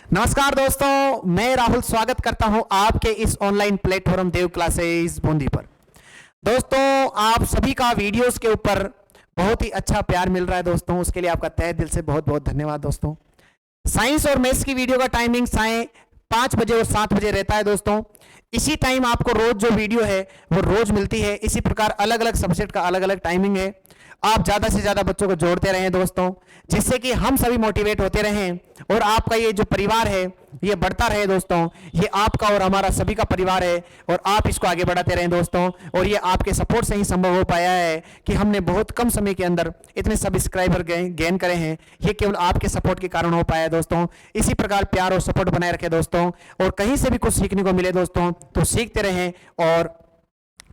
नमस्कार दोस्तों, मैं राहुल स्वागत करता हूं आपके इस ऑनलाइन प्लेटफॉर्म देव क्लासेस बूंदी पर। दोस्तों, आप सभी का वीडियोस के ऊपर बहुत ही अच्छा प्यार मिल रहा है दोस्तों, उसके लिए आपका तहे दिल से बहुत बहुत धन्यवाद दोस्तों। साइंस और मैथ्स की वीडियो का टाइमिंग 5 बजे और 7 बजे रहता है दोस्तों। इसी टाइम आपको रोज जो वीडियो है वो रोज मिलती है। इसी प्रकार अलग अलग सब्जेक्ट का अलग अलग टाइमिंग है। आप ज्यादा से ज्यादा बच्चों को जोड़ते रहें दोस्तों, जिससे कि हम सभी मोटिवेट होते रहें और आपका ये जो परिवार है ये बढ़ता रहे दोस्तों। ये आपका और हमारा सभी का परिवार है और आप इसको आगे बढ़ाते रहें दोस्तों। और ये आपके सपोर्ट से ही संभव हो पाया है कि हमने बहुत कम समय के अंदर इतने सब्सक्राइबर गेन करे हैं। ये केवल आपके सपोर्ट के कारण हो पाया है दोस्तों। इसी प्रकार प्यार और सपोर्ट बनाए रखें दोस्तों, और कहीं से भी कुछ सीखने को मिले दोस्तों तो सीखते रहें। और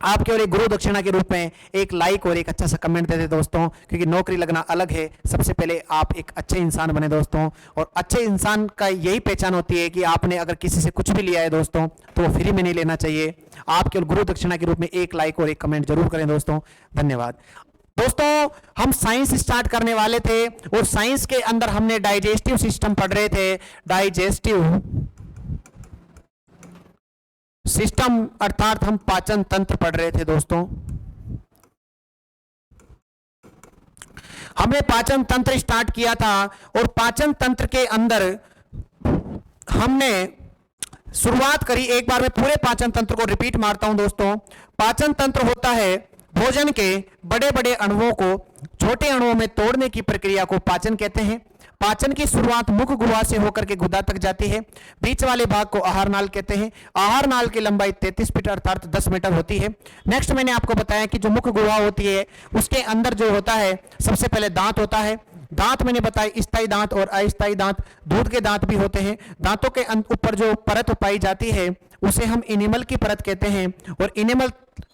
आप केवल एक गुरु दक्षिणा के रूप में एक लाइक और एक अच्छा सा कमेंट दे दे दोस्तों, क्योंकि नौकरी लगना अलग है। सबसे पहले आप एक अच्छे इंसान बने दोस्तों, और अच्छे इंसान का यही पहचान होती है कि आपने अगर किसी से कुछ भी लिया है दोस्तों तो वो फ्री में नहीं लेना चाहिए। आप केवल गुरु दक्षिणा के रूप में एक लाइक और एक कमेंट जरूर करें दोस्तों। धन्यवाद दोस्तों। हम साइंस स्टार्ट करने वाले थे और साइंस के अंदर हमने डाइजेस्टिव सिस्टम पढ़ रहे थे। डाइजेस्टिव सिस्टम अर्थात हम पाचन तंत्र पढ़ रहे थे दोस्तों। हमने पाचन तंत्र स्टार्ट किया था और पाचन तंत्र के अंदर हमने शुरुआत करी। एक बार मैं पूरे पाचन तंत्र को रिपीट मारता हूं दोस्तों। पाचन तंत्र होता है भोजन के बड़े बड़े अणुओं को छोटे अणुओं में तोड़ने की प्रक्रिया को पाचन कहते हैं। पाचन की शुरुआत मुख गुहा से होकर के गुदा तक जाती है। बीच वाले भाग को आहार नाल कहते हैं। आहार नाल की लंबाई 33 फीट अर्थात 10 मीटर होती है। नेक्स्ट मैंने आपको बताया कि जो मुख गुहा होती है उसके अंदर जो होता है सबसे पहले दांत होता है। दांत मैंने बताया स्थायी दांत और अस्थायी दांत, दूध के दांत भी होते हैं। दांतों के ऊपर जो परत पाई जाती है उसे हम इनेमल की परत कहते हैं, और इनेमल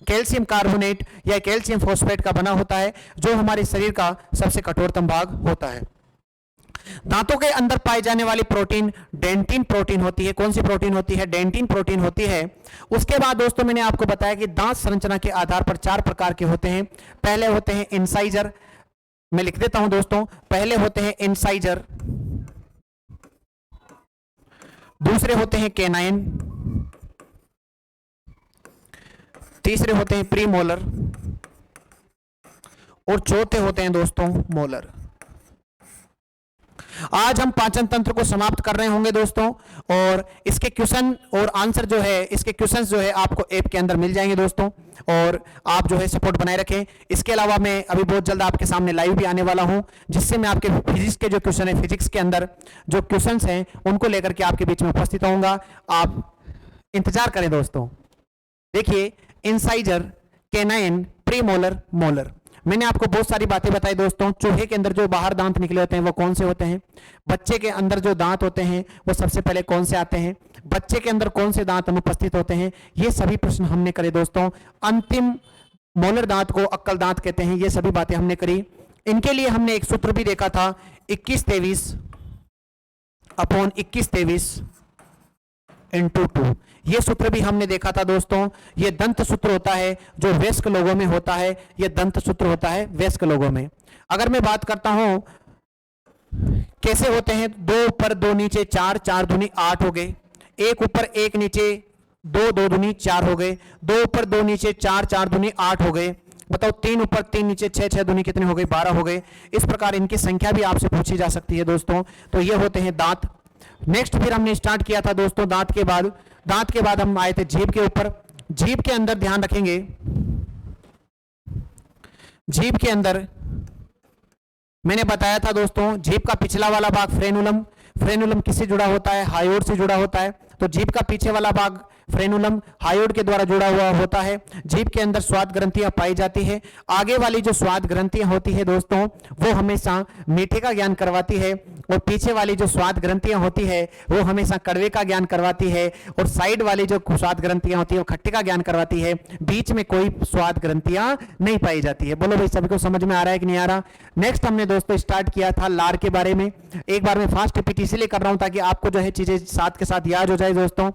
कैल्शियम कार्बोनेट या कैल्शियम फॉस्फेट का बना होता है, जो हमारे शरीर का सबसे कठोरतम भाग होता है। दांतों के अंदर पाई जाने वाली प्रोटीन डेंटिन प्रोटीन होती है। कौन सी प्रोटीन होती है? डेंटिन प्रोटीन होती है। उसके बाद दोस्तों मैंने आपको बताया कि दांत संरचना के आधार पर 4 प्रकार के होते हैं। पहले होते हैं इंसाइजर, मैं लिख देता हूं दोस्तों। पहले होते हैं इंसाइजर, दूसरे होते हैं केनाइन, तीसरे होते हैं प्रीमोलर, और चौथे होते हैं दोस्तों मोलर। आज हम पाचन तंत्र को समाप्त कर रहे होंगे दोस्तों, और इसके क्वेश्चन और आंसर जो है, इसके क्वेश्चंस जो है आपको ऐप के अंदर मिल जाएंगे दोस्तों, और आप जो है सपोर्ट बनाए रखें। इसके अलावा मैं अभी बहुत जल्द आपके सामने लाइव भी आने वाला हूं, जिससे मैं आपके फिजिक्स के जो क्वेश्चन है, फिजिक्स के अंदर जो क्वेश्चंस हैं उनको लेकर के आपके बीच में उपस्थित होऊंगा। आप इंतजार करें दोस्तों। देखिए, इंसाइजर, केनाइन, प्रीमोलर, मोलर, मैंने आपको बहुत सारी बातें बताई दोस्तों। चूहे के अंदर जो बाहर दांत निकले होते हैं वो कौन से होते हैं? बच्चे के अंदर जो दांत होते हैं वो सबसे पहले कौन से आते हैं? बच्चे के अंदर कौन से दांत अनुपस्थित होते हैं? ये सभी प्रश्न हमने करे दोस्तों। अंतिम मोलर दांत को अक्कल दांत कहते हैं। ये सभी बातें हमने करी। इनके लिए हमने एक सूत्र भी देखा था, 21-23/21-23 इंटू 2। ये सूत्र भी हमने देखा था दोस्तों। ये दंत सूत्र होता है जो वयस्क लोगों में होता है। ये दंत सूत्र होता है वयस्क लोगों में। अगर मैं बात करता हूं कैसे होते हैं, 2 ऊपर 2 नीचे 4, 4 दूनी 8 हो गए। 1 ऊपर 1 नीचे 2, 2 दूनी 4 हो गए। 2 ऊपर 2 नीचे 4, 4 दूनी 8 हो गए। बताओ 3 ऊपर 3 नीचे 6, 6 दूनी कितने हो गए? 12 हो गए। इस प्रकार इनकी संख्या भी आपसे पूछी जा सकती है दोस्तों। तो ये होते हैं दांत। नेक्स्ट फिर हमने स्टार्ट किया था दोस्तों दांत के बाद हम आए थे जीभ के ऊपर। जीभ के अंदर ध्यान रखेंगे, जीभ के अंदर मैंने बताया था दोस्तों, जीभ का पिछला वाला भाग फ्रेनुलम। फ्रेनुलम किससे जुड़ा होता है? हायोड से जुड़ा होता है। तो जीभ का पीछे वाला भाग फ्रेनुलम हायोड के द्वारा जुड़ा हुआ होता है। जीभ के अंदर स्वाद ग्रंथियां पाई जाती है। आगे वाली जो स्वाद ग्रंथियां होती है दोस्तों वो हमेशा मीठे का ज्ञान करवाती है, और पीछे वाली जो स्वाद ग्रंथियां होती है वो हमेशा कड़वे का ज्ञान करवाती है, और साइड वाली जो स्वाद ग्रंथियां होती है वो खट्टे का ज्ञान करवाती है। बीच में कोई स्वाद ग्रंथियां नहीं पाई जाती है। बोलो भाई, सभी को समझ में आ रहा है कि नहीं आ रहा? नेक्स्ट हमने दोस्तों स्टार्ट किया था लार के बारे में। एक बार मैं फास्ट रिपीट इसलिए कर रहा हूं ताकि आपको जो है चीजें साथ के साथ याद हो जाए दोस्तों।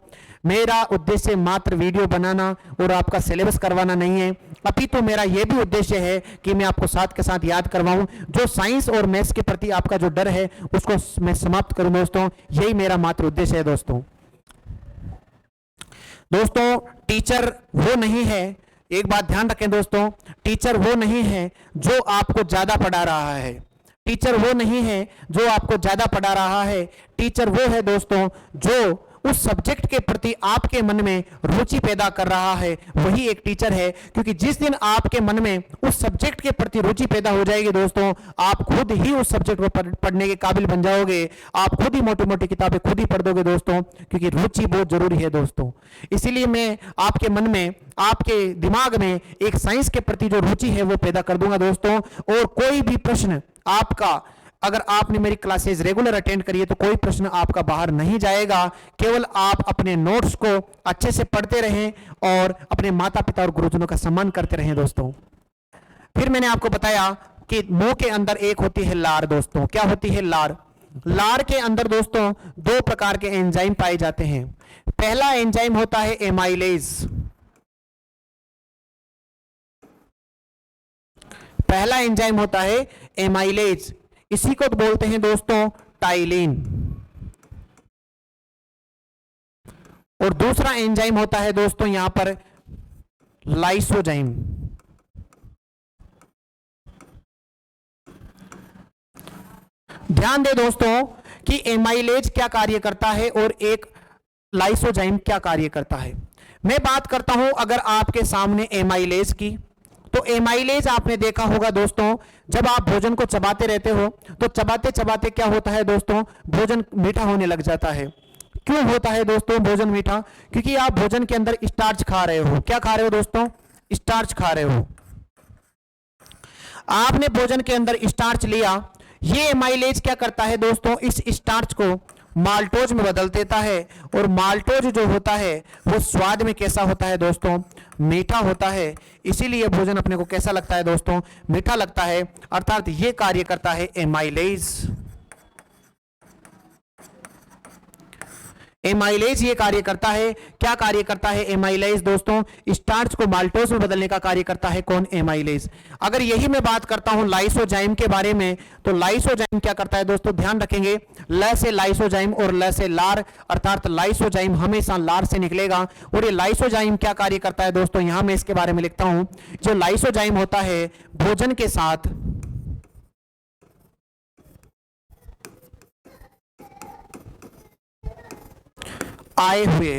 मेरा उद्देश्य मात्र वीडियो बनाना और आपका सिलेबस करवाना नहीं है। अपितु मेरा यह भी उद्देश्य है कि मैं आपको साथ के साथ याद करवाऊं, जो साइंस और मैथ्स के प्रति आपका जो डर है उसको मैं समाप्त करूं दोस्तों। यही मेरा मात्र उद्देश्य है दोस्तों। दोस्तों टीचर वो नहीं है, एक बात ध्यान रखें दोस्तों, टीचर वो नहीं है जो आपको ज्यादा पढ़ा रहा है। टीचर वो नहीं है जो आपको ज्यादा पढ़ा रहा है। टीचर वो है दोस्तों जो उस सब्जेक्ट के प्रति आपके मन में रुचि पैदा कर रहा है, वही एक टीचर है। क्योंकि जिस दिन आपके मन में उस सब्जेक्ट के प्रति रुचि पैदा हो जाएगी दोस्तों, आप खुद ही उस सब्जेक्ट को पढ़ने के काबिल बन जाओगे। आप खुद ही मोटी मोटी किताबें खुद ही पढ़ दोगे दोस्तों, क्योंकि रुचि बहुत जरूरी है दोस्तों। इसीलिए मैं आपके मन में, आपके दिमाग में एक साइंस के प्रति जो रुचि है वो पैदा कर दूंगा दोस्तों। और कोई भी प्रश्न आपका, अगर आपने मेरी क्लासेस रेगुलर अटेंड करी है तो कोई प्रश्न आपका बाहर नहीं जाएगा। केवल आप अपने नोट्स को अच्छे से पढ़ते रहें और अपने माता पिता और गुरुजनों का सम्मान करते रहें दोस्तों। फिर मैंने आपको बताया कि मुंह के अंदर एक होती है लार दोस्तों। क्या होती है? लार। लार के अंदर दोस्तों दो प्रकार के एंजाइम पाए जाते हैं। पहला एंजाइम होता है एमाइलेज। पहला एंजाइम होता है एमाइलेज, इसी को बोलते हैं दोस्तों टाइलिन। और दूसरा एंजाइम होता है दोस्तों यहां पर लाइसोजाइम। ध्यान दे दोस्तों कि एमाइलेज क्या कार्य करता है और एक लाइसोजाइम क्या कार्य करता है। मैं बात करता हूं अगर आपके सामने एमाइलेज की, तो एमाइलेज आपने देखा होगा दोस्तों, जब आप भोजन को चबाते रहते हो तो चबाते चबाते क्या होता है दोस्तों, भोजन मीठा होने लग जाता है। क्यों होता है दोस्तों भोजन मीठा? क्योंकि आप भोजन के अंदर स्टार्च खा रहे हो। क्या खा रहे हो दोस्तों? स्टार्च खा रहे हो। आपने भोजन के अंदर स्टार्च लिया, ये एमाइलेज क्या करता है दोस्तों, इस स्टार्च को माल्टोज में बदल देता है। और माल्टोज जो होता है वो स्वाद में कैसा होता है दोस्तों? मीठा होता है। इसीलिए भोजन अपने को कैसा लगता है दोस्तों? मीठा लगता है। अर्थात ये कार्य करता है एमाइलेज। एमाइलेज ये कार्य करता है। क्या कार्य करता है एमाइलेज दोस्तों? स्टार्च को माल्टोज में बदलने का कार्य करता है कौन? एमाइलेज। अगर यही मैं बात करता हूं लाइसोजाइम के बारे में, तो लाइसोजाइम क्या करता है दोस्तों? ध्यान रखेंगे, ल से लाइसोजाइम और ल से लार, अर्थात लाइसोजाइम हमेशा लार से निकलेगा। और ये लाइसोजाइम क्या कार्य करता है दोस्तों? यहां मैं इसके बारे में लिखता हूं। जो लाइसोजाइम होता है भोजन के साथ आए हुए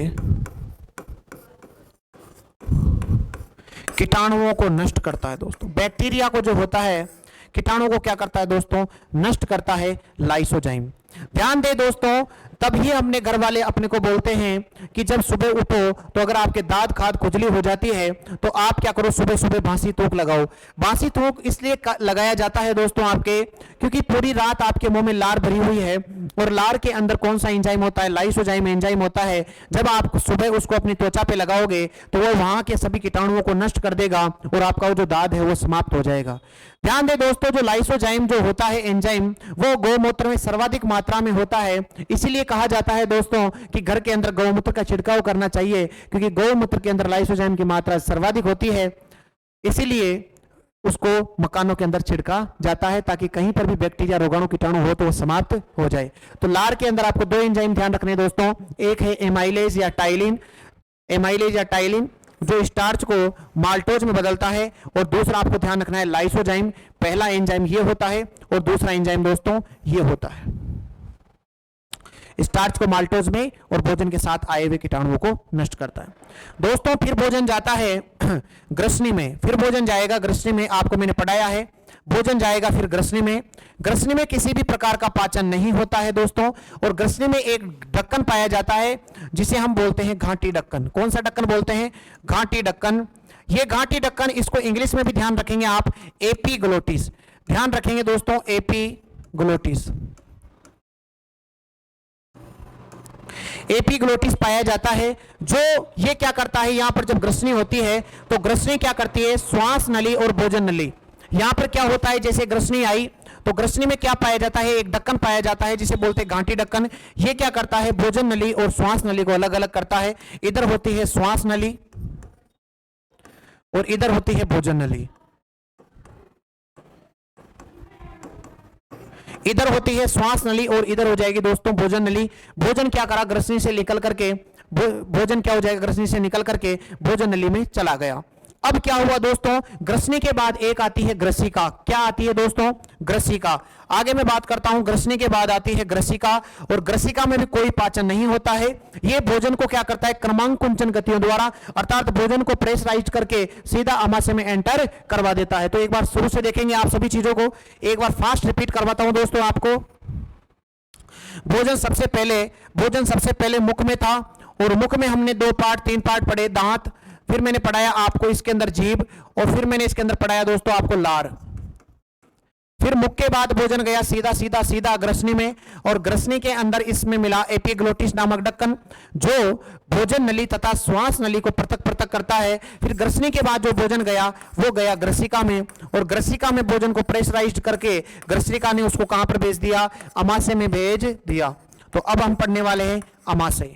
कीटाणुओं को नष्ट करता है दोस्तों। बैक्टीरिया को जो होता है, कीटाणु को क्या करता है दोस्तों? नष्ट करता है लाइसोजाइम। ध्यान दे दोस्तों, तभी हमने घर वाले अपने को बोलते हैं कि जब सुबह उठो तो अगर आपके दांत खाद खुजली हो जाती है तो आप क्या करो, सुबह सुबह बासी थूक लगाओ। बासी थूक इसलिए लगाया जाता है दोस्तों आपके, क्योंकि पूरी रात आपके मुंह में लार भरी हुई है और लार के अंदर कौन सा एंजाइम होता है? लाइसोजाइम एंजाइम होता है। जब आप सुबह उसको अपनी त्वचा पे लगाओगे तो वो वहां के सभी कीटाणुओं को नष्ट कर देगा और आपका जो दांत है वो समाप्त हो जाएगा। ध्यान दे दोस्तों, जो लाइसोजाइम जो होता है एंजाइम, वो गौमूत्र में सर्वाधिक मात्रा में होता है। इसीलिए कहा जाता है दोस्तों कि घर के अंदर गौमूत्र का छिड़काव करना चाहिए, क्योंकि गौमूत्र के अंदर लाइसोजाइम की मात्रा सर्वाधिक होती है। इसीलिए उसको मकानों के अंदर छिड़का जाता है ताकि कहीं पर भी बैक्टीरिया, रोगाणु, कीटाणु हो तो वो समाप्त हो जाए। तो लार के अंदर आपको दो एंजाइम ध्यान रखने दोस्तों, एक है एमाइलेज या टाइलिन। एमाइलेज या टाइलिन जो स्टार्च को माल्टोज में बदलता है, और दूसरा आपको ध्यान रखना है लाइसोजाइम। पहला एंजाइम ये होता है और दूसरा एंजाइम दोस्तों ये होता है, स्टार्च को माल्टोज में और भोजन के साथ आए हुए कीटाणुओं को नष्ट करता है दोस्तों। फिर भोजन जाता है ग्रसनी में। फिर भोजन जाएगा ग्रसनी में, आपको मैंने पढ़ाया है। भोजन जाएगा फिर ग्रसनी में। ग्रसनी में किसी भी प्रकार का पाचन नहीं होता है दोस्तों, और ग्रसनी में एक ढक्कन पाया जाता है जिसे हम बोलते हैं घाटी ढक्कन। कौन सा ढक्कन बोलते हैं? घाटी ढक्कन। ये घाटी ढक्कन, इसको इंग्लिश में भी ध्यान रखेंगे आप, एपीग्लोटिस। ध्यान रखेंगे दोस्तों, एपीग्लोटिस। एपीग्लोटिस पाया जाता है। जो ये क्या करता है, यहां पर जब ग्रसनी होती है तो ग्रसनी क्या करती है? श्वास नली और भोजन नली। यहां पर क्या होता है, जैसे ग्रसनी आई तो ग्रसनी में क्या पाया जाता है? एक ढक्कन पाया जाता है जिसे बोलते हैं घाटी ढक्कन। ये क्या करता है? भोजन नली और श्वास नली को अलग अलग करता है। इधर होती है श्वास नली और इधर होती है भोजन नली। इधर होती है श्वास नली और इधर हो जाएगी दोस्तों भोजन नली। भोजन क्या करा, ग्रसनी से निकल करके भोजन क्या हो जाएगा, ग्रसनी से निकल करके भोजन नली में चला गया। अब क्या हुआ दोस्तों, ग्रसनी के बाद एक आती है ग्रसिका। क्या आती है दोस्तों, ग्रसिका। आगे मैं बात करता हूं, ग्रसनी के बाद आती है ग्रसिका, और ग्रसिका में भी कोई पाचन नहीं होता है। यह भोजन को क्या करता है, क्रमांकुंचन गतियों द्वारा, अर्थात भोजन को प्रेशराइज करके सीधा आमाशय में एंटर करवा देता है। तो एक बार शुरू से देखेंगे आप सभी चीजों को, एक बार फास्ट रिपीट करवाता हूं दोस्तों आपको। भोजन सबसे पहले मुख में था, और मुख में हमने 2 पार्ट 3 पार्ट पढ़े, दांत, फिर मैंने पढ़ाया आपको इसके अंदर जीभ, और फिर मैंने इसके अंदर पढ़ाया दोस्तों आपको लार। फिर मुख के बाद भोजन गया सीधा सीधा सीधा ग्रसनी में, और ग्रसनी के अंदर इसमें मिला एपिग्लोटिस नामक ढक्कन, जो भोजन नली तथा श्वास नली को पृथक पृथक करता है। फिर ग्रसनी के बाद जो भोजन गया वो गया ग्रसिका में, और ग्रसिका में भोजन को प्रेशराइज्ड करके ग्रसिका ने उसको कहां पर भेज दिया, आमाशय में भेज दिया। तो अब हम पढ़ने वाले हैं आमाशय।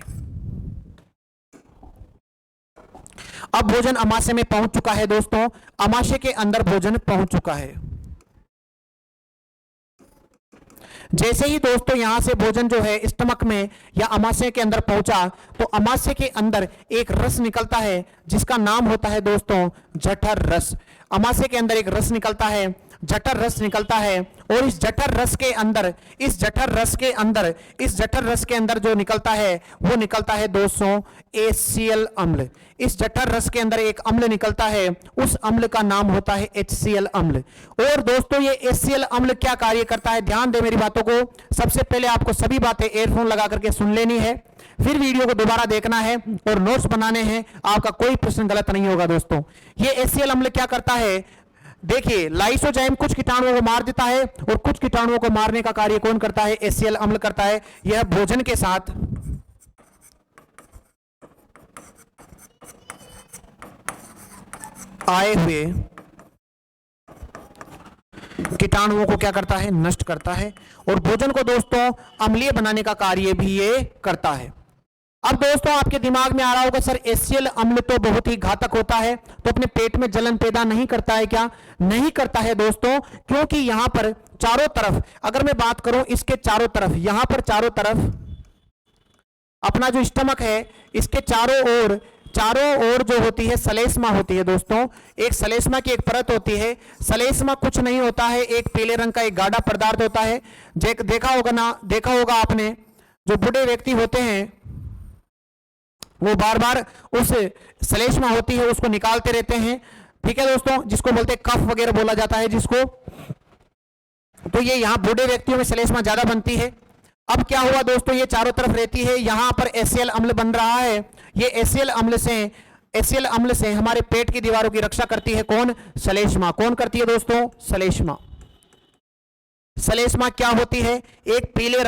अब भोजन आमाशय में पहुंच चुका है दोस्तों, आमाशय के अंदर भोजन पहुंच चुका है। जैसे ही दोस्तों यहां से भोजन जो है स्टमक में या आमाशय के अंदर पहुंचा, तो आमाशय के अंदर एक रस निकलता है जिसका नाम होता है दोस्तों जठर रस। आमाशय के अंदर एक रस निकलता है, जठर रस निकलता है, और इस जठर रस के अंदर जो निकलता है वो निकलता है दोस्तों HCl अम्ल। इस जठर रस के अंदर एक अम्ल निकलता है, उस अम्ल का नाम होता है HCl अम्ल। और दोस्तों ये HCl अम्ल क्या कार्य करता है, ध्यान दे मेरी बातों को। सबसे पहले आपको सभी बातें एयरफोन लगा करके सुन लेनी है, फिर वीडियो को दोबारा देखना है और नोट्स बनाने हैं, आपका कोई प्रश्न गलत नहीं होगा दोस्तों। ये HCl अम्ल क्या करता है, देखिए लाइसोजाइम कुछ कीटाणुओं को मार देता है, और कुछ कीटाणुओं को मारने का कार्य कौन करता है, HCl अम्ल करता है। यह भोजन के साथ आए हुए कीटाणुओं को क्या करता है, नष्ट करता है, और भोजन को दोस्तों अम्लीय बनाने का कार्य भी ये करता है। अब दोस्तों आपके दिमाग में आ रहा होगा, सर HCl अम्ल तो बहुत ही घातक होता है, तो अपने पेट में जलन पैदा नहीं करता है क्या? नहीं करता है दोस्तों, क्योंकि यहां पर चारों तरफ, अगर मैं बात करूं इसके चारों तरफ, यहां पर चारों तरफ अपना जो स्टमक है, इसके चारों ओर जो होती है सलेस्मा होती है दोस्तों। एक सलेस्मा की एक परत होती है। सलेस्मा कुछ नहीं होता है, एक पीले रंग का एक गाढ़ा पदार्थ होता है। देखा होगा आपने, जो बूढ़े व्यक्ति होते हैं वो बार बार उस सलेस्मा होती है उसको निकालते रहते हैं, ठीक है दोस्तों, जिसको बोलते हैं कफ वगैरह बोला जाता है जिसको। तो ये यहाँ बूढ़े व्यक्तियों में सलेस्मा ज्यादा बनती है। अब क्या हुआ दोस्तों, ये चारों तरफ रहती है, यहां पर HCl अम्ल बन रहा है। ये HCl अम्ल से हमारे पेट की दीवारों की रक्षा करती है कौन, सलेस्मा। कौन करती है दोस्तों, सलेस्मा। सलेस्मा क्या होती है, एक पीले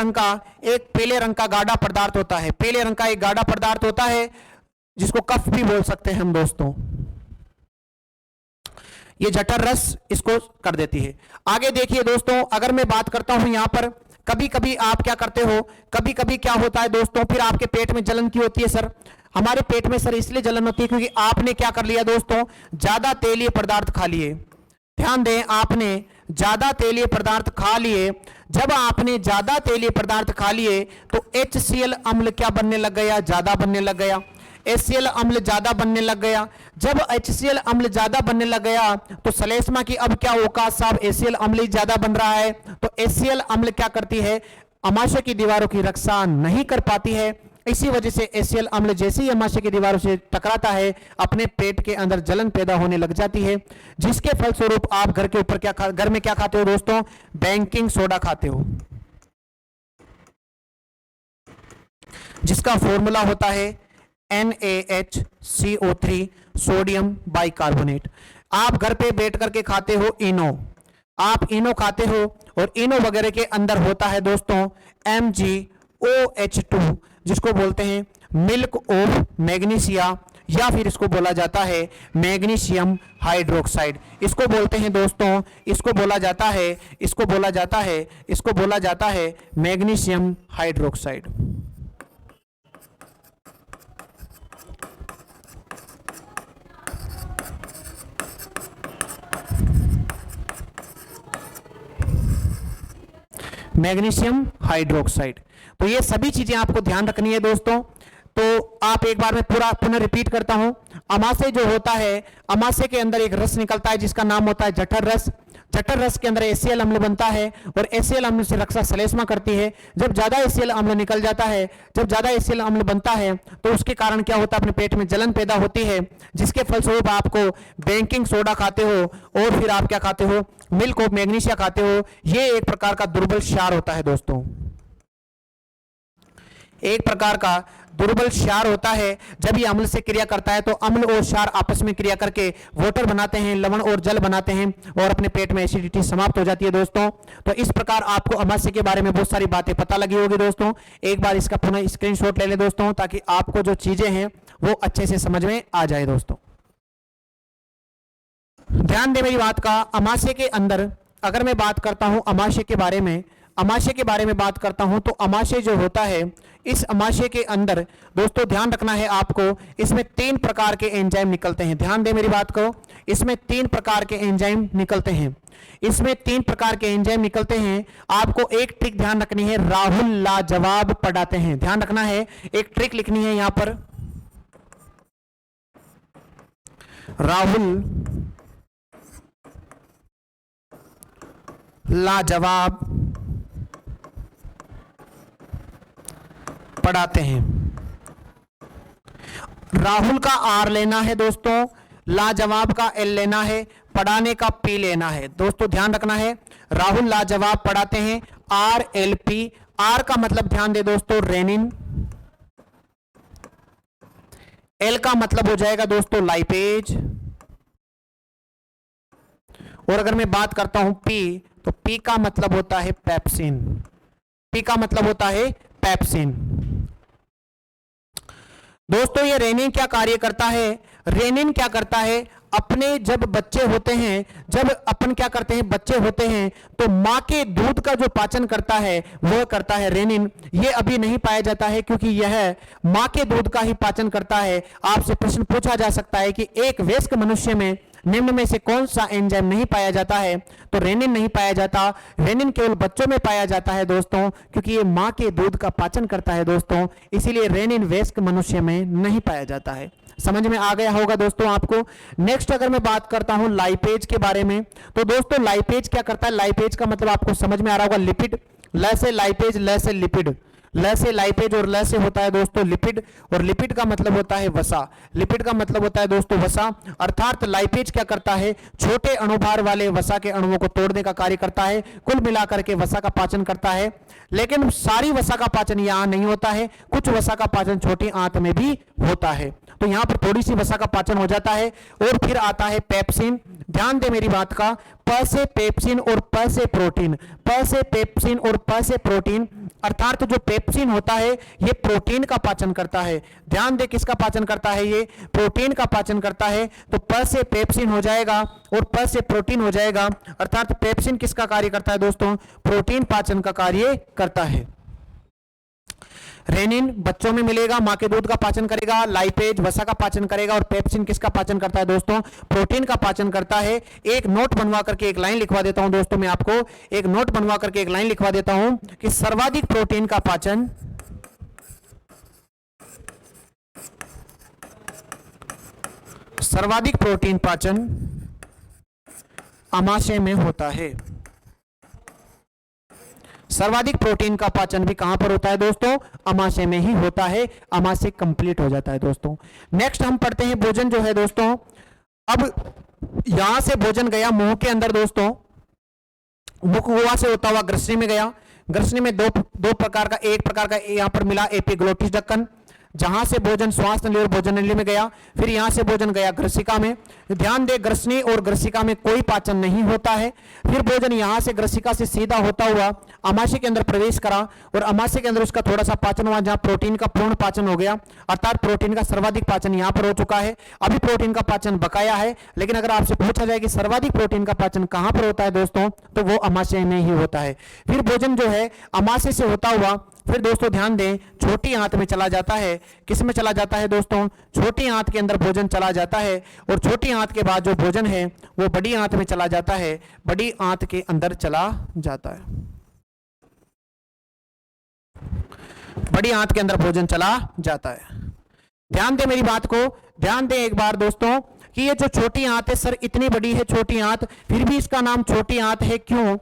रंग का गाढ़ा पदार्थ होता है, पीले रंग का एक गाढ़ा पदार्थ होता है जिसको कफ भी बोल सकते हैं हम दोस्तों। ये जठर रस इसको कर देती है। आगे देखिए दोस्तों, अगर मैं बात करता हूं यहां पर, कभी कभी आप क्या करते हो, कभी कभी क्या होता है दोस्तों, फिर आपके पेट में जलन क्यों होती है सर? हमारे पेट में सर इसलिए जलन होती है क्योंकि आपने क्या कर लिया दोस्तों, ज्यादा तेलीय पदार्थ खा लिए। ध्यान दें, आपने ज्यादा तेलीय पदार्थ खा लिए। जब आपने ज्यादा तेलीय पदार्थ खा लिए तो HCl अम्ल क्या बनने लग गया, ज्यादा बनने लग गया। HCl अम्ल ज्यादा बनने लग गया। जब HCl अम्ल ज्यादा बनने लग गया तो सलेस्मा की अब क्या औकात साहब, HCl अम्ल ज्यादा बन रहा है, तो HCl अम्ल क्या करती है, आमाशय की दीवारों की रक्षा नहीं कर पाती है। इसी वजह से HCl अम्ल जैसे ही आमाशय की दीवारों से टकराता है, अपने पेट के अंदर जलन पैदा होने लग जाती है, जिसके फलस्वरूप आप घर में क्या खाते हो दोस्तों, बेकिंग सोडा खाते हो, जिसका फॉर्मूला होता है NaHCO3 सोडियम बाइकार्बोनेट। आप घर पे बैठ करके खाते हो इनो, आप इनो खाते हो, और इनो वगैरह के अंदर होता है दोस्तों MgOH2, जिसको बोलते हैं मिल्क ऑफ मैग्नीशिया, या फिर इसको बोला जाता है मैग्नीशियम हाइड्रोक्साइड। इसको बोलते हैं दोस्तों, इसको बोला जाता है मैग्नीशियम हाइड्रोक्साइड। Magnesium hydroxide. तो ये सभी चीजें आपको ध्यान रखनी है दोस्तों। तो आप एक बार मैं पूरा पुनः रिपीट करता हूं। अमाशय जो होता है, अमाशय के अंदर एक रस निकलता है जिसका नाम होता है जठर रस। जठर रस के अंदर HCl अम्ल बनता है और HCl अम्ल से रक्षा श्लेष्मा करती है। जब ज्यादा HCl अम्ल निकल जाता है, जब ज्यादा HCl अम्ल बनता है तो उसके कारण क्या होता है, अपने पेट में जलन पैदा होती है, जिसके फलस्वरूप आपको बेकिंग सोडा खाते हो और फिर आप क्या खाते हो, मिल्क ऑफ मैग्नीशिया खाते हो। ये एक प्रकार का दुर्बल क्षार होता है दोस्तों, एक प्रकार का दुर्बल क्षार होता है। जब ये अम्ल से क्रिया करता है तो अम्ल और क्षार आपस में क्रिया करके वाटर बनाते हैं, लवण और जल बनाते हैं और अपने पेट में एसिडिटी समाप्त हो जाती है दोस्तों। तो इस प्रकार आपको अमाशय के बारे में बहुत सारी बातें पता लगी होगी दोस्तों। एक बार इसका पुनः स्क्रीनशॉट ले लें दोस्तों, ताकि आपको जो चीजें हैं वो अच्छे से समझ में आ जाए दोस्तों। ध्यान दें मेरी बात का। अमाशय के अंदर अगर मैं बात करता हूं अमाशय के बारे में, अमाशय के बारे में बात करता हूं तो अमाशय जो होता है, इस अमाशय के अंदर दोस्तों ध्यान रखना है आपको, इसमें 3 प्रकार के एंजाइम निकलते हैं। ध्यान दें मेरी बात को, इसमें 3 प्रकार के एंजाइम निकलते हैं, इसमें 3 प्रकार के एंजाइम निकलते हैं। आपको एक ट्रिक ध्यान रखनी है, राहुल लाजवाब पढ़ाते हैं। ध्यान रखना है, एक ट्रिक लिखनी है यहां पर, राहुल लाजवाब पढ़ाते हैं। राहुल का R लेना है दोस्तों, लाजवाब का L लेना है, पढ़ाने का P लेना है दोस्तों। ध्यान रखना है, राहुल लाजवाब पढ़ाते हैं, RLP। R का मतलब ध्यान दे दोस्तों रेनिन, L का मतलब हो जाएगा दोस्तों लाइपेज, और अगर मैं बात करता हूं P तो P का मतलब होता है पेप्सिन, P का मतलब होता है पेप्सिन। दोस्तों ये रेनिन क्या कार्य करता है, रेनिन क्या करता है, अपने जब बच्चे होते हैं, जब अपन क्या करते हैं, बच्चे होते हैं तो मां के दूध का जो पाचन करता है वह करता है रेनिन। ये अभी नहीं पाया जाता है क्योंकि यह मां के दूध का ही पाचन करता है। आपसे प्रश्न पूछा जा सकता है कि एक वयस्क मनुष्य में निम्न में से कौन सा एंजाइम नहीं पाया जाता है, तो रेनिन नहीं पाया जाता। रेनिन केवल बच्चों में पाया जाता है दोस्तों, क्योंकि ये मां के दूध का पाचन करता है दोस्तों, इसीलिए रेनिन वयस्क मनुष्य में नहीं पाया जाता है। समझ में आ गया होगा दोस्तों आपको। नेक्स्ट अगर मैं बात करता हूं लाइपेज के बारे में, तो दोस्तों लाइपेज क्या करता है, लाइपेज का मतलब आपको समझ में आ रहा होगा लिपिड, ल से लाइपेज, ल से लिपिड, ल से लाइपेज और ल से होता है दोस्तों लिपिड, और लिपिड का मतलब होता है वसा, लिपिड का मतलब होता है दोस्तों वसा। अर्थात लाइपेज क्या करता है, छोटे अणुभार वाले वसा के अणुओं को तोड़ने का कार्य करता है, कुल मिलाकर के वसा का पाचन करता है। लेकिन सारी वसा का पाचन यहां नहीं होता है, कुछ वसा का पाचन छोटी आंत में भी होता है, तो यहां पर थोड़ी सी वसा का पाचन हो जाता है। और फिर आता है पेप्सिन। ध्यान दे मेरी बात का, प से पेप्सिन और प से प्रोटीन, प से पेप्सिन और प से प्रोटीन, अर्थात जो पेप्सिन होता है ये प्रोटीन का पाचन करता है। ध्यान दे किसका पाचन करता है, ये प्रोटीन का पाचन करता है। तो प से पेप्सिन हो जाएगा और प से प्रोटीन हो जाएगा, अर्थात पेप्सिन किसका कार्य करता है दोस्तों, प्रोटीन पाचन का कार्य करता है। रेनिन बच्चों में मिलेगा, मां के दूध का पाचन करेगा, लाइपेज वसा का पाचन करेगा, और पेप्सिन किसका पाचन करता है दोस्तों, प्रोटीन का पाचन करता है। एक नोट बनवा करके एक लाइन लिखवा देता हूं दोस्तों, मैं आपको एक नोट बनवा करके एक लाइन लिखवा देता हूं कि सर्वाधिक प्रोटीन का पाचन सर्वाधिक प्रोटीन पाचन अमाशय में होता है। सर्वाधिक प्रोटीन का पाचन भी कहां पर होता है दोस्तों, अमाशय में ही होता है। अमाशय कंप्लीट हो जाता है दोस्तों। नेक्स्ट हम पढ़ते हैं भोजन जो है दोस्तों। अब यहां से भोजन गया मुंह के अंदर दोस्तों, मुख गुहा से होता हुआ ग्रसनी में गया। ग्रसनी में दो प्रकार का, एक प्रकार का यहां पर मिला एपिग्लोटिस ढक्कन, जहां से भोजन श्वास नली और भोजन नली में गया। फिर यहां से भोजन गया ग्रसिका में। ध्यान दे ग्रसनी और ग्रसिका में कोई पाचन नहीं होता है। फिर भोजन यहां से ग्रसिका से सीधा होता हुआ अमाशय के अंदर प्रवेश करा, और अमाशय के अंदर उसका थोड़ा सा पाचन हुआ, जहां प्रोटीन का पूर्ण पाचन हो गया, अर्थात प्रोटीन का सर्वाधिक पाचन यहां पर हो चुका है। अभी प्रोटीन का पाचन बकाया है, लेकिन अगर आपसे पूछा जाए कि सर्वाधिक प्रोटीन का पाचन कहां पर होता है दोस्तों, तो वो अमाशय में ही होता है। फिर भोजन जो है अमाशय से होता हुआ फिर दोस्तों ध्यान दें छोटी आंत में चला जाता है। किस में चला जाता है दोस्तों, छोटी आंत के अंदर भोजन चला जाता है, और छोटी आंत के बाद जो भोजन है वो बड़ी आंत में चला जाता है, बड़ी आंत के अंदर चला जाता है। बड़ी आंत के अंदर भोजन चला जाता है। ध्यान दें मेरी बात को, ध्यान दें एक बार दोस्तों कि ये जो छोटी आंत है, सर इतनी बड़ी है छोटी आंत, फिर भी इसका नाम छोटी आंत है, क्यों?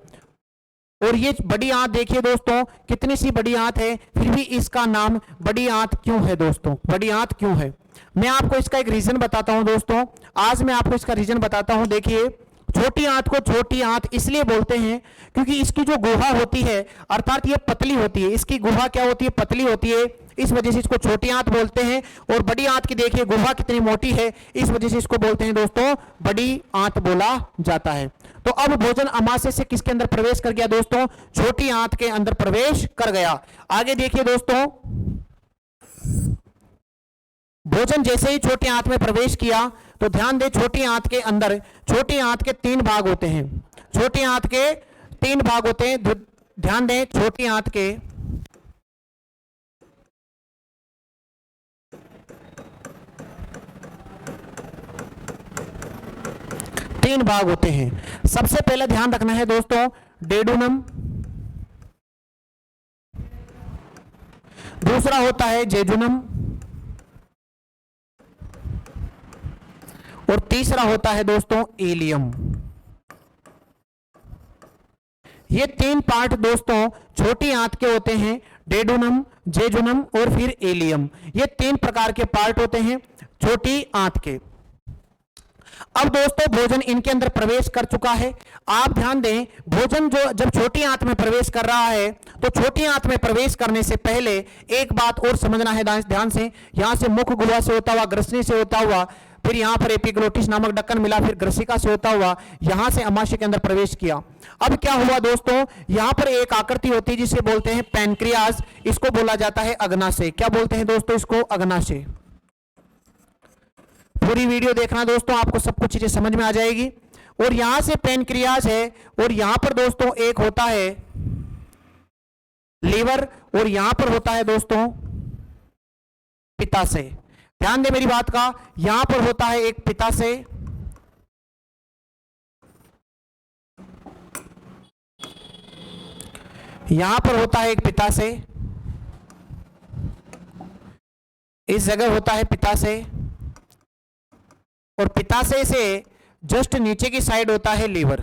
और ये बड़ी आंत देखिए दोस्तों कितनी सी बड़ी आंत है, फिर भी इसका नाम बड़ी आंत क्यों है दोस्तों? बड़ी आंत क्यों है? मैं आपको इसका एक रीजन बताता हूं दोस्तों। आज मैं आपको इसका रीजन बताता हूं। देखिए, छोटी आंत को छोटी आंत इसलिए बोलते हैं क्योंकि इसकी जो गुहा होती है, अर्थात ये पतली होती है, इसकी गुहा क्या होती है? पतली होती है, इस वजह से इसको छोटी आंत बोलते हैं। और बड़ी आंत की देखिए गुहा कितनी मोटी है, इस वजह से इसको बोलते हैं दोस्तों बड़ी आंत बोला जाता है। तो अब भोजन अमाशय से किसके अंदर प्रवेश कर गया दोस्तों? छोटी आंत के अंदर प्रवेश कर गया। आगे देखिए दोस्तों, भोजन जैसे ही छोटी आंत में प्रवेश किया तो ध्यान दें छोटी आंत के अंदर, छोटी आंत के 3 भाग होते हैं। छोटी आंत के 3 भाग होते हैं। ध्यान दें छोटी आंत के 3 भाग होते हैं। सबसे पहले ध्यान रखना है दोस्तों डेडुनम, दूसरा होता है जेजुनम, और तीसरा होता है दोस्तों एलियम। ये 3 पार्ट दोस्तों छोटी आंत के होते हैं, डेडुनम, जेजुनम और फिर एलियम। ये 3 प्रकार के पार्ट होते हैं छोटी आंत के। अब दोस्तों भोजन इनके अंदर प्रवेश कर चुका है। आप ध्यान दें, भोजन जो जब छोटी आंत में प्रवेश कर रहा है तो छोटी आंत में प्रवेश करने से पहले एक बात और समझना है ध्यान से। यहां से मुख गुहा से होता हुआ, ग्रसनी से होता हुआ, फिर यहां पर एपिग्लोटिस नामक ढक्कन मिला, फिर ग्रसिका से होता हुआ यहां से अमाशय के अंदर प्रवेश किया। अब क्या हुआ दोस्तों, यहां पर एक आकृति होती है जिसे बोलते हैं पैनक्रियाज, इसको बोला जाता है अग्नाशय। क्या बोलते हैं दोस्तों इसको? अग्नाशय। पूरी वीडियो देखना दोस्तों, आपको सब कुछ चीजें समझ में आ जाएगी। और यहां से पैनक्रियाज है, और यहां पर दोस्तों एक होता है लीवर, और यहां पर होता है दोस्तों पित्ताशय। ध्यान दे मेरी बात का, यहां पर होता है एक पित्ताशय, यहां पर होता है एक पित्ताशय, इस जगह होता है पित्ताशय, और पित्ताशय से जस्ट नीचे की साइड होता है लीवर।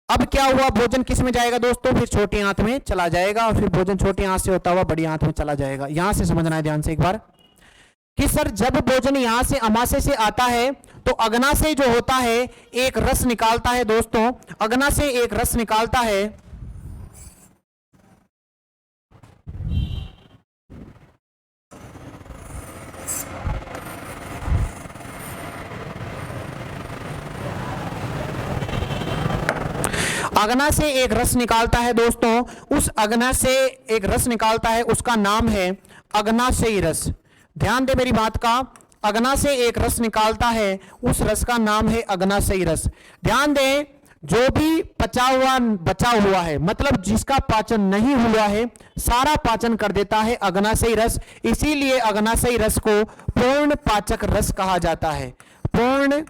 अब क्या हुआ, भोजन किस में जाएगा दोस्तों? फिर छोटी आंत में चला जाएगा, और फिर भोजन छोटी आंत से होता हुआ बड़ी आंत में चला जाएगा। यहां से समझना है ध्यान से एक बार कि सर जब भोजन यहां से अमाशय से आता है तो अग्नाशय जो होता है एक रस निकालता है दोस्तों, अग्नाशय एक रस निकालता है, अग्नाशय एक रस निकालता है दोस्तों। उस अग्नाशय एक रस निकालता है, उसका नाम है अग्नाशयी रस। ध्यान दे मेरी बात का, अग्नाशय एक रस निकालता है, उस रस का नाम है अग्नाशयी रस। ध्यान दें, जो भी पचा हुआ बचा हुआ है, मतलब जिसका पाचन नहीं हुआ है, सारा पाचन कर देता है अग्नाशयी रस। इसीलिए अग्नाशयी रस को पूर्ण पाचक रस कहा जाता है। पूर्ण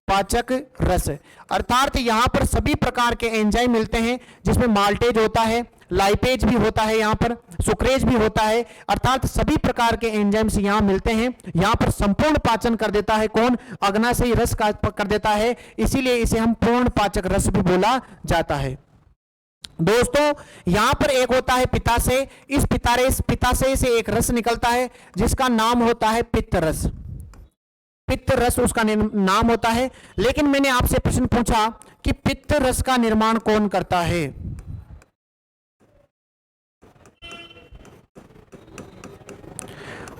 पाचक रस अर्थात यहां पर सभी प्रकार के एंजाइम मिलते हैं, जिसमें माल्टेज होता है, लाइपेज भी होता है, यहां पर सुक्रेज भी होता है, अर्थात सभी प्रकार के एंजाइम्स यहां मिलते हैं। यहां पर संपूर्ण पाचन कर देता है कौन? अग्नाशयी रस का कर देता है, इसीलिए इसे हम पूर्ण पाचक रस भी बोला जाता है। दोस्तों यहां पर एक होता है पित्ताशय, इस पित्ताशय से एक रस निकलता है जिसका नाम होता है पित्त रस। पित्त रस उसका नाम होता है। लेकिन मैंने आपसे प्रश्न पूछा कि पित्त रस का निर्माण कौन करता है?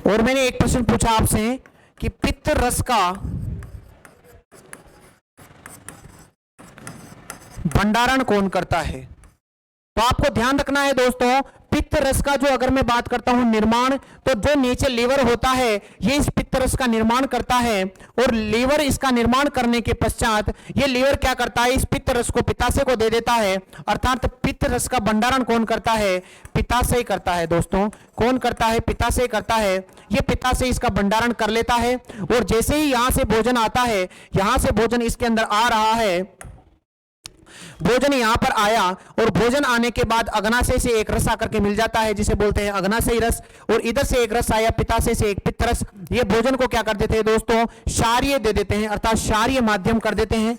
और मैंने एक प्रश्न पूछा आपसे कि पित्त रस का भंडारण कौन करता है? तो आपको ध्यान रखना है दोस्तों, पित्त रस का जो अगर मैं बात करता हूं निर्माण, तो जो नीचे लीवर होता है ये इस पित्त रस का निर्माण करता है, और लीवर इसका निर्माण करने के पश्चात ये लीवर क्या करता है? इस पित्त रस को पित्ताशय को दे देता है। अर्थात पित्त रस का भंडारण कौन करता है? पित्ताशय करता है दोस्तों। कौन करता है? पित्ताशय करता है। ये पित्ताशय इसका भंडारण कर लेता है, और जैसे ही यहां से भोजन आता है, यहां से भोजन इसके अंदर आ रहा है, भोजन यहाँ पर आया और भोजन आने के बाद अग्नाशय से एक रस आकर के मिल जाता है जिसे बोलते हैं अग्नाशयी रस, और इधर से एक रस आया पित्ताशय से एक पित्त रस। ये भोजन को क्या कर देते हैं दोस्तों, क्षारीय दे देते हैं, अर्थात क्षारीय माध्यम कर देते हैं,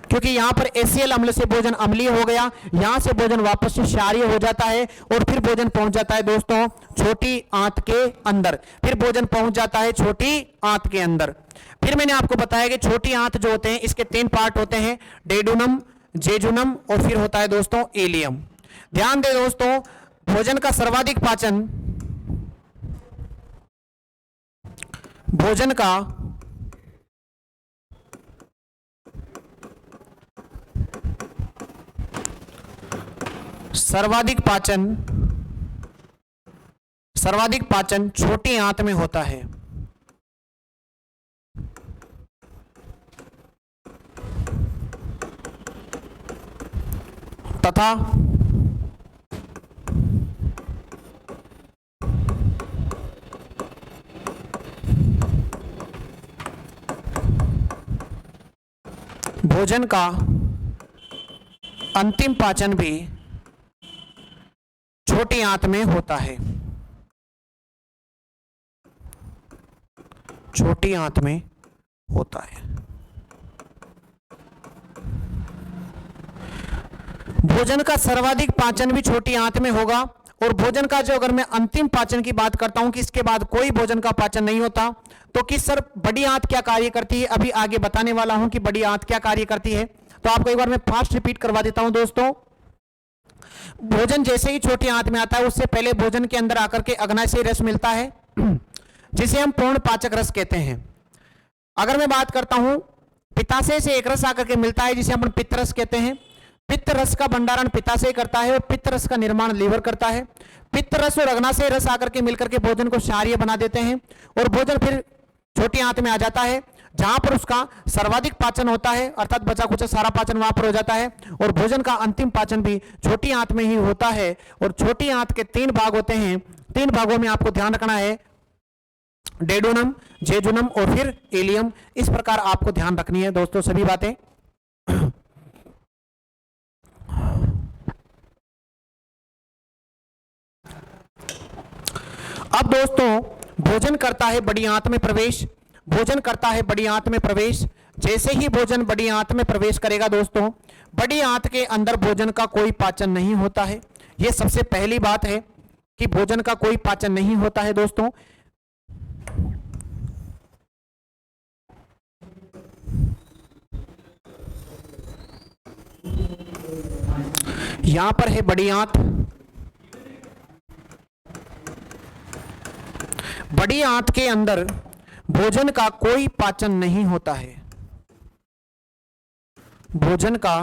क्योंकि यहां पर एसीएल अम्ल से भोजन अम्लीय हो गया, यहां से भोजन वापस से क्षारीय हो जाता है और फिर भोजन पहुंच जाता है दोस्तों छोटी आंत के अंदर। फिर भोजन पहुंच जाता है छोटी आंत के अंदर। फिर मैंने आपको बताया कि छोटी आंत जो होते हैं इसके 3 पार्ट होते हैं, डेडुनम, जेजुनम और फिर होता है दोस्तों इलियम। ध्यान दें दोस्तों, भोजन का सर्वाधिक पाचन, भोजन का सर्वाधिक पाचन छोटी आंत में होता है तथा भोजन का अंतिम पाचन भी छोटी आंत में होता है, छोटी आंत में होता है। भोजन का सर्वाधिक पाचन भी छोटी आंत में होगा, और भोजन का जो, अगर मैं अंतिम पाचन की बात करता हूं कि इसके बाद कोई भोजन का पाचन नहीं होता, तो कि सर बड़ी आंत क्या कार्य करती है, अभी आगे बताने वाला हूं कि बड़ी आंत क्या कार्य करती है। तो आपको एक बार मैं फास्ट रिपीट करवा देता हूं दोस्तों। भोजन जैसे ही छोटी आंत में आता है उससे पहले भोजन के अंदर आकर के अग्नाशयी रस मिलता है जिसे हम पूर्ण पाचक रस कहते हैं। अगर मैं बात करता हूं पित्ताशय से एक रस आकर के मिलता है जिसे हम पित्त रस कहते हैं। पित्त रस का भंडारण पित्ताशय करता है और पित्त रस का निर्माण लीवर करता है। पित्त रस और अग्नाशय रस आकर के मिलकर के भोजन को क्षारीय बना देते हैं और भोजन फिर छोटी आंत में आ जाता है जहां पर उसका सर्वाधिक पाचन होता है, अर्थात बचा कुचा सारा पाचन वहां पर हो जाता है, और भोजन का अंतिम पाचन भी छोटी आंत में ही होता है। और छोटी आंत के 3 भाग होते हैं, 3 भागों में आपको ध्यान रखना है, डेडुनम, जेजुनम और फिर इलियम। इस प्रकार आपको ध्यान रखनी है दोस्तों सभी बातें। अब दोस्तों भोजन करता है बड़ी आंत में प्रवेश, भोजन करता है बड़ी आंत में प्रवेश। जैसे ही भोजन बड़ी आंत में प्रवेश करेगा दोस्तों, बड़ी आंत के अंदर भोजन का कोई पाचन नहीं होता है। यह सबसे पहली बात है कि भोजन का कोई पाचन नहीं होता है दोस्तों। यहां पर है बड़ी आंत, बड़ी आंत के अंदर भोजन का कोई पाचन नहीं होता है, भोजन का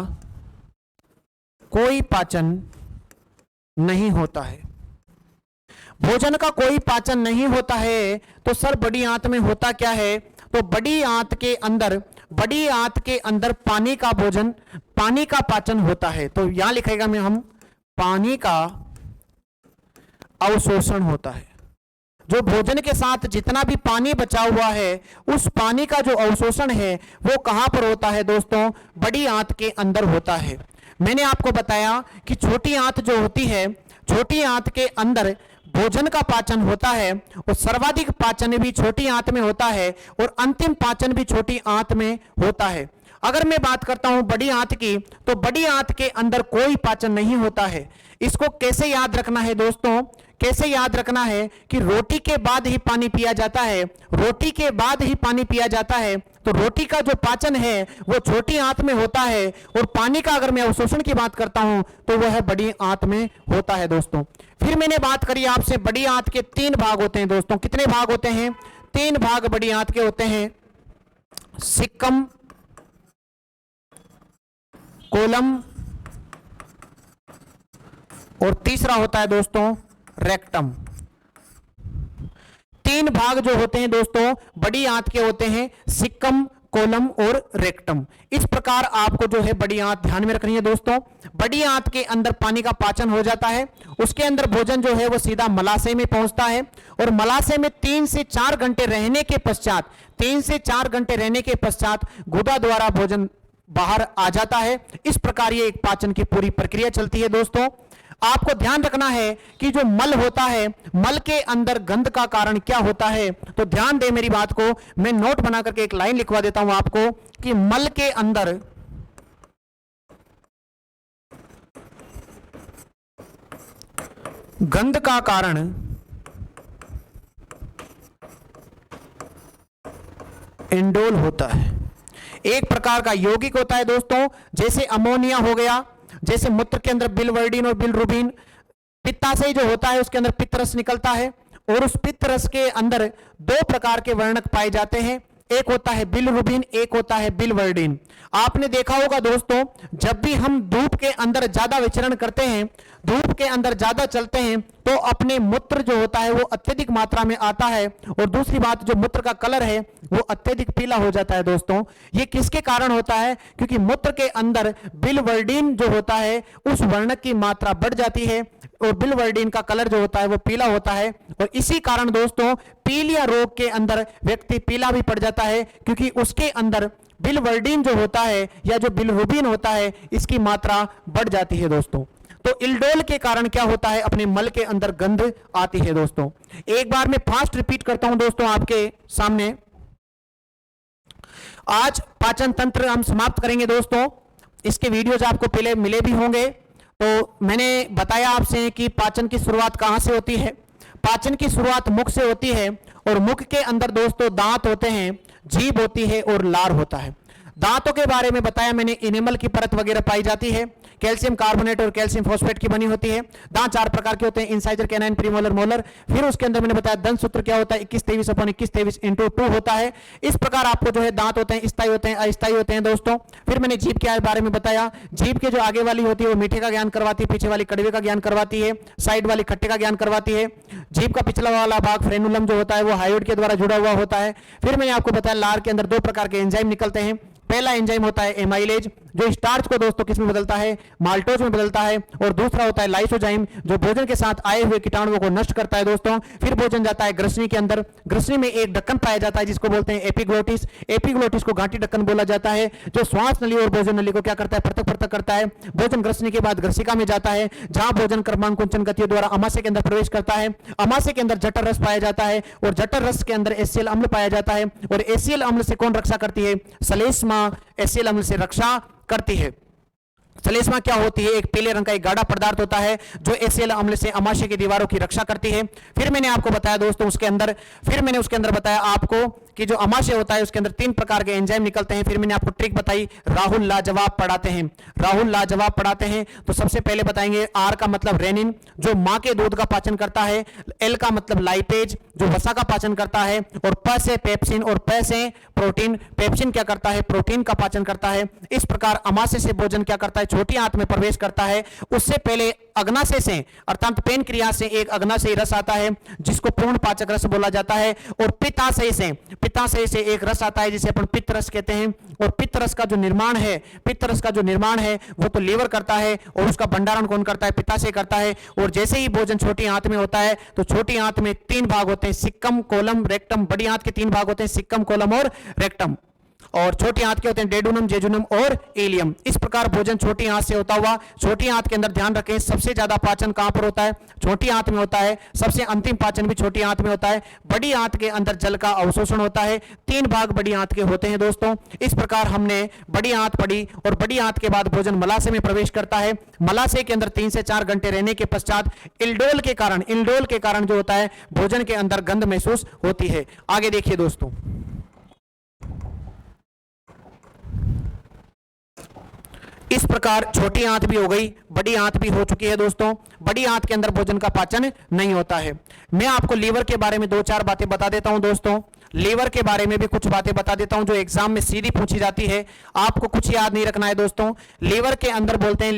कोई पाचन नहीं होता है। भोजन का कोई पाचन नहीं होता है तो सर बड़ी आंत में होता क्या है, तो बड़ी आंत के अंदर, बड़ी आंत के अंदर पानी का भोजन, पानी का पाचन होता है। तो यहां लिखेगा मैं हम पानी का अवशोषण होता है। जो भोजन के साथ जितना भी पानी बचा हुआ है उस पानी का जो अवशोषण है वो कहां पर होता है दोस्तों, बड़ी आंत के अंदर होता है। मैंने आपको बताया कि छोटी आंत जो होती है, छोटी आंत के अंदर भोजन का पाचन होता है और सर्वाधिक पाचन भी छोटी आंत में होता है और अंतिम पाचन भी छोटी आंत में होता है। अगर मैं बात करता हूं बड़ी आंत की, तो बड़ी आंत के अंदर कोई पाचन नहीं होता है। इसको कैसे याद रखना है दोस्तों, कैसे याद रखना है कि रोटी के बाद ही पानी पिया जाता है, रोटी के बाद ही पानी पिया जाता है। तो रोटी का जो पाचन है वो छोटी आंत में होता है और पानी का अगर मैं अवशोषण की बात करता हूं तो वह बड़ी आंत में होता है दोस्तों। फिर मैंने बात करी आपसे बड़ी आंत के 3 भाग होते हैं दोस्तों। कितने भाग होते हैं? 3 भाग बड़ी आंत के होते हैं, सिक्कम, कोलम और तीसरा होता है दोस्तों रेक्टम। 3 भाग जो होते हैं दोस्तों बड़ी आंत के होते हैं, सिक्कम, कोलम और रेक्टम। इस प्रकार आपको जो है बड़ी आंत ध्यान में रखनी है दोस्तों। बड़ी आंत के अंदर पानी का पाचन हो जाता है, उसके अंदर भोजन जो है वो सीधा मलाशय में पहुंचता है और मलाशय में 3 से 4 घंटे रहने के पश्चात, 3 से 4 घंटे रहने के पश्चात गुदा द्वारा भोजन बाहर आ जाता है। इस प्रकार ये एक पाचन की पूरी प्रक्रिया चलती है दोस्तों। आपको ध्यान रखना है कि जो मल होता है, मल के अंदर गंध का कारण क्या होता है, तो ध्यान दे मेरी बात को। मैं नोट बना करके एक लाइन लिखवा देता हूं आपको कि मल के अंदर गंध का कारण इंडोल होता है। एक प्रकार का यौगिक होता है दोस्तों, जैसे अमोनिया हो गया, जैसे मूत्र के अंदर बिलवर्डिन और बिलरुबिन, पित्ताशय जो होता है उसके अंदर पित्तरस निकलता है, और उस पित्तरस के अंदर दो प्रकार के वर्णक पाए जाते हैं, एक होता है बिलरुबिन, एक होता है बिलवर्डिन। आपने देखा होगा दोस्तों, जब भी हम धूप के अंदर ज्यादा विचरण करते हैं, धूप के अंदर ज्यादा चलते हैं, तो अपने मूत्र जो होता है वो अत्यधिक मात्रा में आता है, और दूसरी बात जो मूत्र का कलर है वो अत्यधिक पीला हो जाता है दोस्तों। ये किसके कारण होता है? क्योंकि मूत्र के अंदर बिलवर्डिन जो होता है उस वर्णक की मात्रा बढ़ जाती है, और बिलवर्डिन का कलर जो होता है वो पीला होता है, और इसी कारण दोस्तों पीलिया रोग के अंदर व्यक्ति पीला भी पड़ जाता है, क्योंकि उसके अंदर बिलवर्डिन जो होता है या जो बिलरुबिन होता है इसकी मात्रा बढ़ जाती है दोस्तों। तो इल्डोल के कारण क्या होता है? अपने मल के अंदर गंध आती है दोस्तों। एक बार मैं फास्ट रिपीट करता हूं दोस्तों आपके सामने। आज पाचन तंत्र हम समाप्त करेंगे दोस्तों। इसके वीडियोज आपको पहले मिले भी होंगे। तो मैंने बताया आपसे कि पाचन की शुरुआत कहां से होती है। पाचन की शुरुआत मुख से होती है, और मुख के अंदर दोस्तों दांत होते हैं, जीभ होती है और लार होता है। दांतों के बारे में बताया मैंने, इनेमल की परत वगैरह पाई जाती है, कैल्शियम कार्बोनेट और कैल्शियम फॉस्फेट की बनी होती है। दांत चार प्रकार के होते हैं, इंसाइजर, कैनाइन, प्रीमोलर, मोलर। फिर उसके अंदर मैंने बताया दंत सूत्र क्या होता है, 21-23/21-23/2 होता है। इस प्रकार आपको जो है दांत होते हैं, स्थायी होते हैं, अस्थायी होते हैं दोस्तों। फिर मैंने जीभ के बारे में बताया, जीभ के जो आगे वाली होती है वो मीठे का ज्ञान करवाती है, पीछे वाली कड़वे का ज्ञान करवाती है, साइड वाली खट्टे का ज्ञान करवाती है। जीभ का पिछला वाला भाग फ्रेनुलम जो होता है वो हायोइड के द्वारा जुड़ा हुआ होता है। फिर मैंने आपको बताया लार के अंदर दो प्रकार के एंजाइम निकलते हैं। पहला एंजाइम होता है एमाइलेज, जो स्टार्च को दोस्तों किस में बदलता है? माल्टोज में बदलता है। और दूसरा होता है लाइसोजाइम, जो भोजन के साथ आए हुए कीटाणुओं को नष्ट करता है दोस्तों। फिर भोजन जाता है ग्रसनी के अंदर। ग्रसनी में एक ढक्कन पाया जाता है जिसको बोलते हैं एपिग्लोटिस। एपिग्लोटिस को गांठी ढक्कन बोला जाता है, जो श्वास नली और भोजन नली को क्या करता है? पृथक पृथक करता है। भोजन ग्रसनी के बाद ग्रसिका में जाता है, जहां भोजन क्रमांक कुंचन गतियों द्वारा अमाशय के अंदर प्रवेश करता है। अमाशय के अंदर जठर रस पाया जाता है, और जठर रस के अंदर एसियल अम्ल पाया जाता है। और एसियल अम्ल से कौन रक्षा करती है? श्लेष्मा एसियल अम्ल से रक्षा करती है। श्लेष्मा क्या होती है? एक पीले रंग का एक गाढ़ा पदार्थ होता है जो एसियल अम्ल से अमाशय की दीवारों की रक्षा करती है। फिर मैंने आपको बताया दोस्तों उसके अंदर बताया आपको कि जो अमाशय होता है उसके अंदर तीन प्रकार के एंजाइम निकलते हैं। फिर मैंने आपको ट्रिक बताई, राहुल लाजवाब पढ़ाते हैं। राहुल लाजवाब पढ़ाते हैं तो सबसे पहले बताएंगे आर का मतलब रेनिन, जो मां के दूध का पाचन करता है। एल का मतलब लाइपेज, जो वसा का पाचन करता है। और प से पेप्सिन, और प से प्रोटीन। पेप्सिन क्या करता है? प्रोटीन का पाचन करता है। इस प्रकार अमाशय से भोजन क्या करता है? छोटी आंत में प्रवेश करता है। उससे पहले अग्नाशय से अर्थात पेन क्रिया से एक अग्नाशयी रस आता है जिसको पूर्ण पाचक रस बोला जाता है। और पित्ताशय से एक रस आता है जिसे अपन पित्त रस कहते हैं। और पित्त रस का जो निर्माण है वो तो लीवर करता है, और उसका भंडारण कौन करता है? पित्ताशय करता है। और जैसे ही भोजन छोटी आंत में होता है तो छोटी आंत में तीन भाग होते हैं, सिक्कम, कोलम, रेक्टम। बड़ी आंत के तीन भाग होते हैं, सिक्कम, कोलम और रेक्टम। और छोटी आंत के होते हैं डेडुनम, जेजुनम और इलियम। इस प्रकार भोजन छोटी आंत से होता हुआ, छोटी आंत के अंदर ध्यान रखें सबसे ज्यादा पाचन कहां पर होता है? छोटी आंत में होता है। सबसे अंतिम पाचन भी छोटी आंत में होता है। बड़ी आंत के अंदर जल का अवशोषण होता है। तीन भाग बड़ी आंत के होते हैं दोस्तों। इस प्रकार हमने बड़ी आंत पढ़ी, और बड़ी आंत के बाद भोजन मलाशय में प्रवेश करता है। मलाशय के अंदर 3 से 4 घंटे रहने के पश्चात इल्डोल के कारण जो होता है भोजन के अंदर गंध महसूस होती है। आगे देखिए दोस्तों, इस प्रकार छोटी आंत भी हो गई, बड़ी आंत भी हो चुकी है दोस्तों। बड़ी आंत के अंदर भोजन का पाचन नहीं होता है। मैं आपको लीवर के बारे में 2-4 बातें बता देता हूं दोस्तों। लीवर के बारे में भी कुछ बातें बता देता हूं जो एग्जाम में सीधी पूछी जाती है। आपको कुछ याद नहीं रखना है दोस्तों। लीवर के अंदर बोलते हैं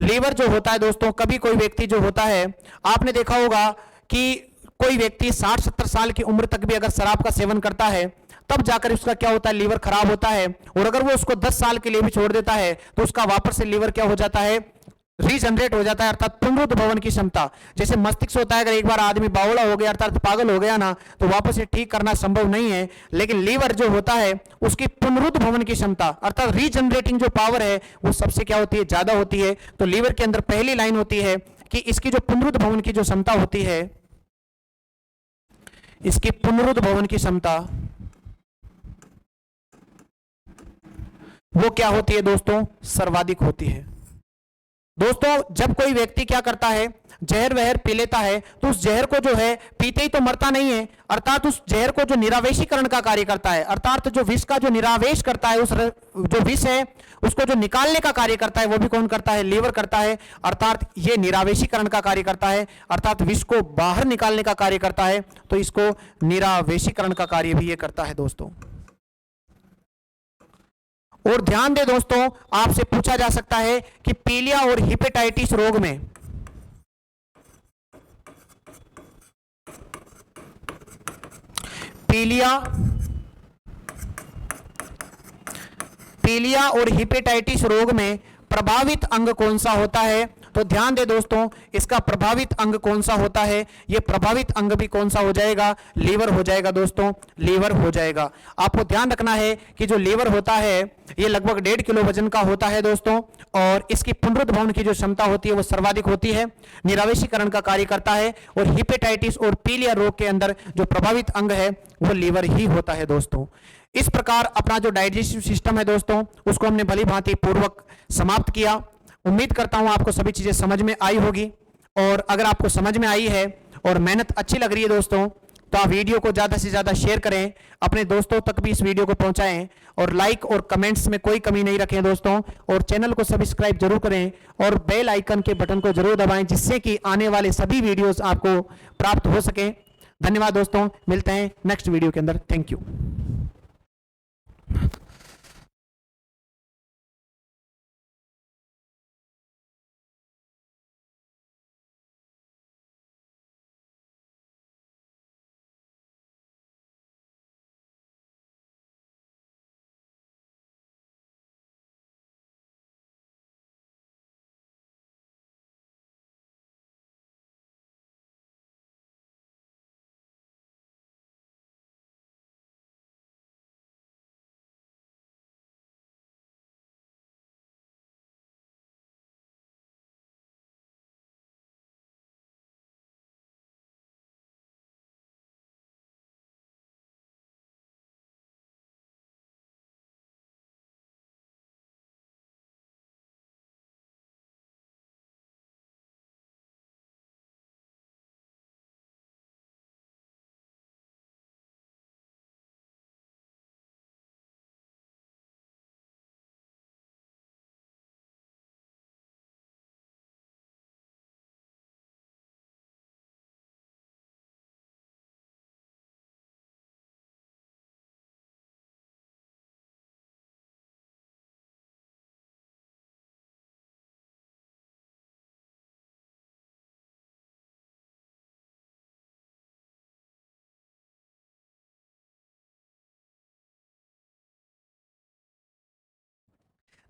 लीवर जो होता है दोस्तों, कभी कोई व्यक्ति जो होता है, आपने देखा होगा कि कोई व्यक्ति 60-70 साल की उम्र तक भी अगर शराब का सेवन करता है तब जाकर उसका क्या होता है? लीवर खराब होता है। और अगर वो उसको 10 साल के लिए भी छोड़ देता है तो उसका वापस से लीवर क्या हो जाता है? रीजनरेट हो जाता है, अर्थात पुनरुद्भवन की क्षमता। जैसे मस्तिष्क होता है, अगर एक बार आदमी बावड़ा हो गया अर्थात पागल हो गया ना, तो वापस से ठीक करना संभव नहीं है। लेकिन लीवर जो होता है उसकी पुनरुद्भवन की क्षमता अर्थात रीजनरेटिंग जो पावर है वो सबसे क्या होती है, ज्यादा होती है। तो लीवर के अंदर पहली लाइन होती है कि इसकी जो पुनरुद्भवन की जो क्षमता होती है, इसकी पुनरुद्भवन की क्षमता वो क्या होती है दोस्तों, सर्वाधिक होती है। दोस्तों जब कोई व्यक्ति क्या करता है, जहर वहर पी लेता है, तो उस जहर को जो है पीते ही तो मरता नहीं है, अर्थात उस जहर को जो निरावेशीकरण का कार्य करता है, अर्थात जो विष का जो निरावेश करता है, उस जो विष है उसको जो निकालने का कार्य करता है वो भी कौन करता है, लीवर करता है। अर्थात ये निरावेशीकरण का कार्य करता है, अर्थात विष को बाहर निकालने का कार्य करता है, तो इसको निरावेशीकरण का कार्य भी ये करता है दोस्तों। और ध्यान दे दोस्तों, आपसे पूछा जा सकता है कि पीलिया और हिपेटाइटिस रोग में पीलिया पीलिया और हिपेटाइटिस रोग में प्रभावित अंग कौन सा होता है। तो ध्यान दे दोस्तों, इसका प्रभावित अंग कौन सा होता है, ये प्रभावित अंग भी कौन सा हो जाएगा, लीवर हो जाएगा दोस्तों, लीवर हो जाएगा। आपको ध्यान रखना है कि जो लीवर होता है ये लगभग 1.5 किलो वजन का होता है दोस्तों, और इसकी पुनरुद्भवन की जो क्षमता होती है वो सर्वाधिक होती है, निरावेशीकरण का कार्य करता है। और हिपेटाइटिस और पीलिया रोग के अंदर जो प्रभावित अंग है वो लीवर ही होता है दोस्तों। इस प्रकार अपना जो डाइजेस्टिव सिस्टम है दोस्तों उसको हमने भली भांति पूर्वक समाप्त किया। उम्मीद करता हूं आपको सभी चीजें समझ में आई होगी, और अगर आपको समझ में आई है और मेहनत अच्छी लग रही है दोस्तों, तो आप वीडियो को ज्यादा से ज्यादा शेयर करें, अपने दोस्तों तक भी इस वीडियो को पहुंचाएं, और लाइक और कमेंट्स में कोई कमी नहीं रखें दोस्तों, और चैनल को सब्सक्राइब जरूर करें और बेल आइकन के बटन को जरूर दबाएं, जिससे कि आने वाले सभी वीडियोस आपको प्राप्त हो सके। धन्यवाद दोस्तों, मिलते हैं नेक्स्ट वीडियो के अंदर। Thank you.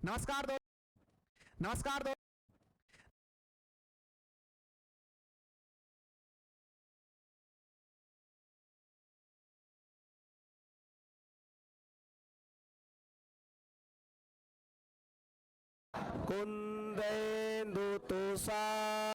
नमस्कार नमस्कार कुंदेन्दु तुषार